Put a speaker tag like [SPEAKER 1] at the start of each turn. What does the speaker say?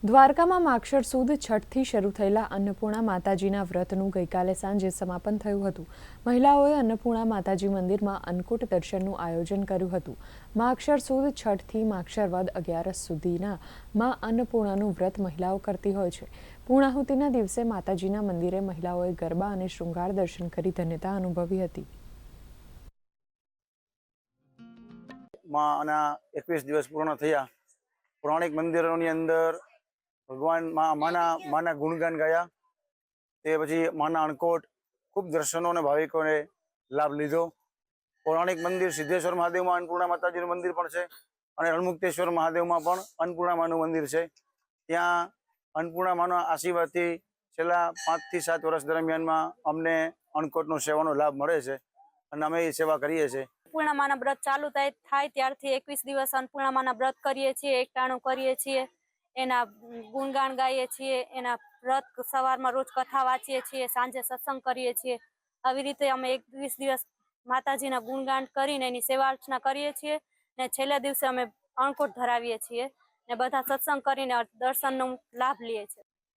[SPEAKER 1] દ્વારકામાં માગશર સુદ છઠથી શરૂ થયેલા અન્નપૂર્ણા માતાજીના વ્રતનું ગઈકાલે સાંજે સમાપન થયું હતું। મહિલાઓએ અન્નપૂર્ણા માતાજી મંદિરમાં અન્નકૂટ દર્શનનું આયોજન કર્યું હતું। માગશર સુદ છઠથી માગશર વદ 11 સુધીના માં અન્નપૂર્ણાનું વ્રત મહિલાઓ કરતી હોય છે। પૂર્ણાહુતિના દિવસે માતાજીના મંદિરે મહિલાઓએ ગરબા અને શૃંગાર દર્શન કરી ધન્યતા અનુભવી હતી।
[SPEAKER 2] माना 21 दिवस पूर्ण थया। पौराणिक मंदिरों अंदर भगवान माना गुणगान गाया। ते पछी माना अणकोट खूब दर्शनों ने भाविकों ने लाभ लीधो। पौराणिक मंदिर सिद्धेश्वर महादेव में अन्नपूर्णा माताजी मंदिर पण छे अने रणमुक्तेश्वर महादेव में पण अन्नपूर्णा मानु मंदिर छे। त्यां अन्नपूर्णा माना आशीर्वादथी छेल्ला 5 થી 7 वर्ष दरमियान में अमने अणकोटनो सेवानो लाभ मळे छे अने अमे सेवा करीए छे।
[SPEAKER 3] अन्नपूर्णा व्रत चालू थाय त्यारथी 21 दिवस अन्नपूर्णा व्रत करीए छीए, एकटाणुं करीए छीए, एना गुणगान गाईए छीए, एना व्रत सवारमां रोज कथा वांचीए छीए, सांजे सत्संग करीए छीए। આવી રીતે અમે 21 દિવસ માતાજીના ગુણગાન કરીને એની સેવા અર્ચના કરીએ છીએ ને છેલ્લા દિવસે અમે અણકોટ ધરાવીએ છીએ ને બધા સત્સંગ કરીને દર્શનનો લાભ લઈએ છીએ।